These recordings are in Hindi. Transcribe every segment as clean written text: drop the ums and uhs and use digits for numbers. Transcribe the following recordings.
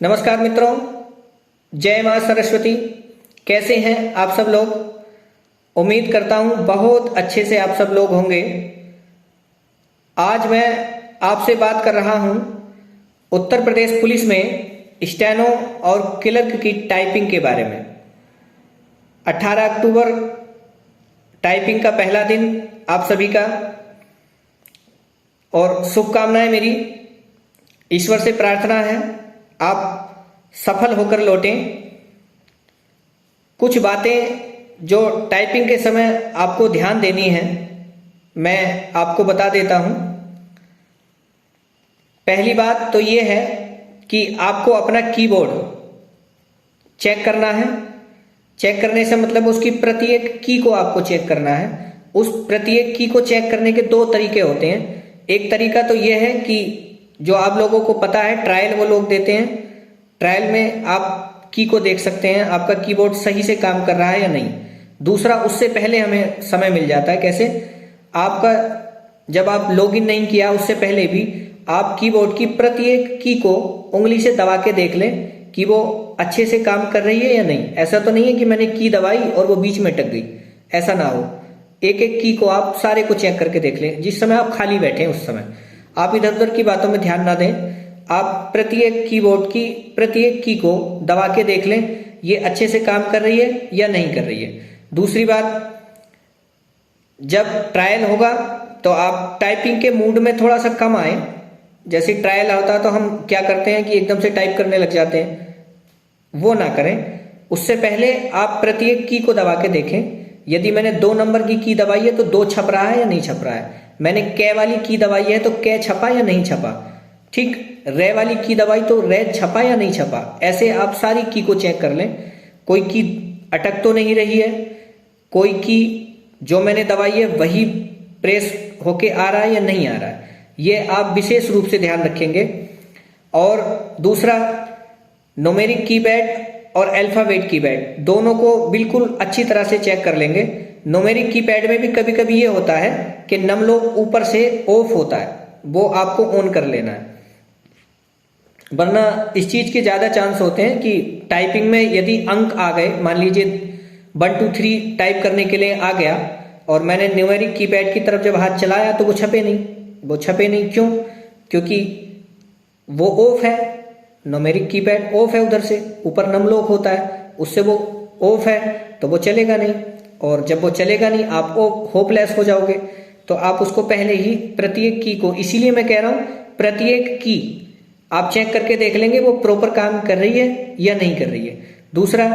नमस्कार मित्रों, जय मां सरस्वती। कैसे हैं आप सब लोग? उम्मीद करता हूं बहुत अच्छे से आप सब लोग होंगे। आज मैं आपसे बात कर रहा हूं उत्तर प्रदेश पुलिस में स्टेनो और क्लर्क की टाइपिंग के बारे में। 18 अक्टूबर टाइपिंग का पहला दिन आप सभी का, और शुभकामनाएं मेरी। ईश्वर से प्रार्थना है आप सफल होकर लौटें। कुछ बातें जो टाइपिंग के समय आपको ध्यान देनी है मैं आपको बता देता हूं। पहली बात तो ये है कि आपको अपना कीबोर्ड चेक करना है। चेक करने से मतलब उसकी प्रत्येक की को आपको चेक करना है। उस प्रत्येक की को चेक करने के दो तरीके होते हैं। एक तरीका तो यह है कि जो आप लोगों को पता है, ट्रायल वो लोग देते हैं। ट्रायल में आप की को देख सकते हैं आपका कीबोर्ड सही से काम कर रहा है या नहीं। दूसरा, उससे पहले हमें समय मिल जाता है। कैसे? आपका जब आप लॉगिन नहीं किया उससे पहले भी आप कीबोर्ड की प्रत्येक की को उंगली से दबा के देख लें कि वो अच्छे से काम कर रही है या नहीं। ऐसा तो नहीं है कि मैंने की दबाई और वो बीच में अटक गई, ऐसा ना हो। एक एक की को आप सारे को चेक करके देख लें। जिस समय आप खाली बैठे हैं उस समय आप इधर उधर की बातों में ध्यान ना दें। आप प्रत्येक कीबोर्ड की प्रत्येक की को दबा के देख लें ये अच्छे से काम कर रही है या नहीं कर रही है। दूसरी बात, जब ट्रायल होगा तो आप टाइपिंग के मूड में थोड़ा सा कम आए। जैसे ट्रायल होता है तो हम क्या करते हैं कि एकदम से टाइप करने लग जाते हैं, वो ना करें। उससे पहले आप प्रत्येक की को दबा के देखें। यदि मैंने 2 नंबर की दबाई है तो 2 छप रहा है या नहीं छप रहा है। मैंने कै वाली की दबाई है तो कै छपा या नहीं छपा। ठीक, रे वाली की दबाई तो रे छपा या नहीं छपा। ऐसे आप सारी की को चेक कर लें। कोई की अटक तो नहीं रही है, कोई की जो मैंने दबाई है वही प्रेस होके आ रहा है या नहीं आ रहा है। ये आप विशेष रूप से ध्यान रखेंगे। और दूसरा, न्यूमेरिक कीपैड और अल्फाबेट कीपैड दोनों को बिल्कुल अच्छी तरह से चेक कर लेंगे। न्यूमेरिक कीपैड में भी कभी कभी ये होता है कि नंबर ऊपर से ऑफ होता है, वो आपको ऑन कर लेना है। वरना इस चीज के ज्यादा चांस होते हैं कि टाइपिंग में यदि अंक आ गए, मान लीजिए 1 2 3 टाइप करने के लिए आ गया और मैंने न्यूमेरिक कीपैड की तरफ जब हाथ चलाया तो वो छपे नहीं। वो छपे नहीं क्यों? क्योंकि वो ऑफ है। न्यूमेरिक कीपैड ऑफ है, उधर से ऊपर नमलोक होता है, उससे वो ऑफ है तो वो चलेगा नहीं। और जब वो चलेगा नहीं आप होपलेस हो जाओगे। तो आप उसको पहले ही प्रत्येक की को, इसीलिए मैं कह रहा हूं प्रत्येक की आप चेक करके देख लेंगे वो प्रॉपर काम कर रही है या नहीं कर रही है। दूसरा,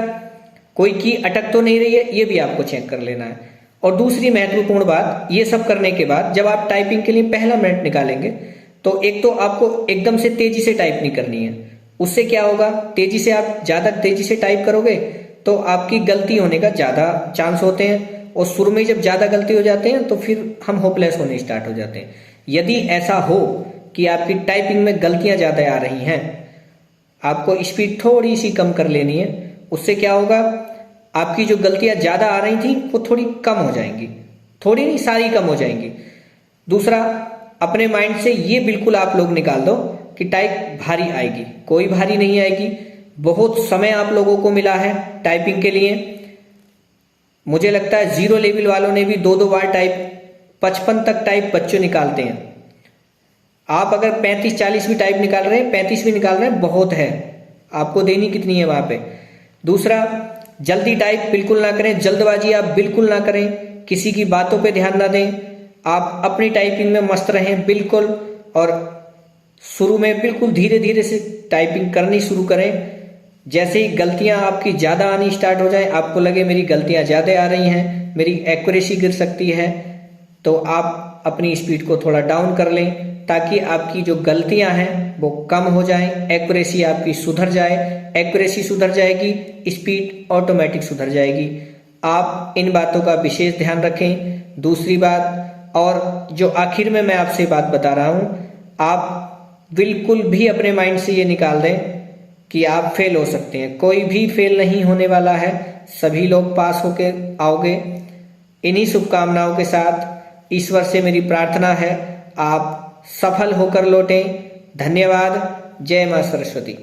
कोई की अटक तो नहीं रही है, ये भी आपको चेक कर लेना है। और दूसरी महत्वपूर्ण बात, ये सब करने के बाद जब आप टाइपिंग के लिए पहला मिनट निकालेंगे तो एक तो आपको एकदम से तेजी से टाइप नहीं करनी है। उससे क्या होगा, तेजी से आप ज्यादा तेजी से टाइप करोगे तो आपकी गलती होने का ज्यादा चांस होते हैं। और शुरू में जब ज्यादा गलती हो जाते हैं तो फिर हम होपलेस होने स्टार्ट हो जाते हैं। यदि ऐसा हो कि आपकी टाइपिंग में गलतियां ज्यादा आ रही हैं, आपको स्पीड थोड़ी सी कम कर लेनी है। उससे क्या होगा, आपकी जो गलतियां ज्यादा आ रही थी वो थोड़ी कम हो जाएंगी, थोड़ी नहीं सारी कम हो जाएंगी। दूसरा, अपने माइंड से ये बिल्कुल आप लोग निकाल दो कि टाइप भारी आएगी। कोई भारी नहीं आएगी। बहुत समय आप लोगों को मिला है टाइपिंग के लिए। मुझे लगता है 0 लेवल वालों ने भी 2-2 बार टाइप 55 तक टाइप बच्चों निकालते हैं। आप अगर 35-40 भी टाइप निकाल रहे हैं, 35 भी निकाल रहे हैं, बहुत है। आपको देनी कितनी है वहां पे। दूसरा, जल्दी टाइप बिल्कुल ना करें, जल्दबाजी आप बिल्कुल ना करें, किसी की बातों पे ध्यान ना दें। आप अपनी टाइपिंग में मस्त रहें बिल्कुल। और शुरू में बिल्कुल धीरे धीरे से टाइपिंग करनी शुरू करें। जैसे ही गलतियां आपकी ज्यादा आनी स्टार्ट हो जाए, आपको लगे मेरी गलतियां ज्यादा आ रही हैं, मेरी एक्यूरेसी गिर सकती है, तो आप अपनी स्पीड को थोड़ा डाउन कर लें ताकि आपकी जो गलतियां हैं वो कम हो जाएं, एक्यूरेसी आपकी सुधर जाए। एक्यूरेसी सुधर जाएगी, स्पीड ऑटोमेटिक सुधर जाएगी। आप इन बातों का विशेष ध्यान रखें। दूसरी बात, और जो आखिर में मैं आपसे बात बता रहा हूं, आप बिल्कुल भी अपने माइंड से ये निकाल दें कि आप फेल हो सकते हैं। कोई भी फेल नहीं होने वाला है, सभी लोग पास होके आओगे। इन्हीं शुभकामनाओं के साथ ईश्वर से मेरी प्रार्थना है आप सफल होकर लौटें। धन्यवाद। जय मां सरस्वती।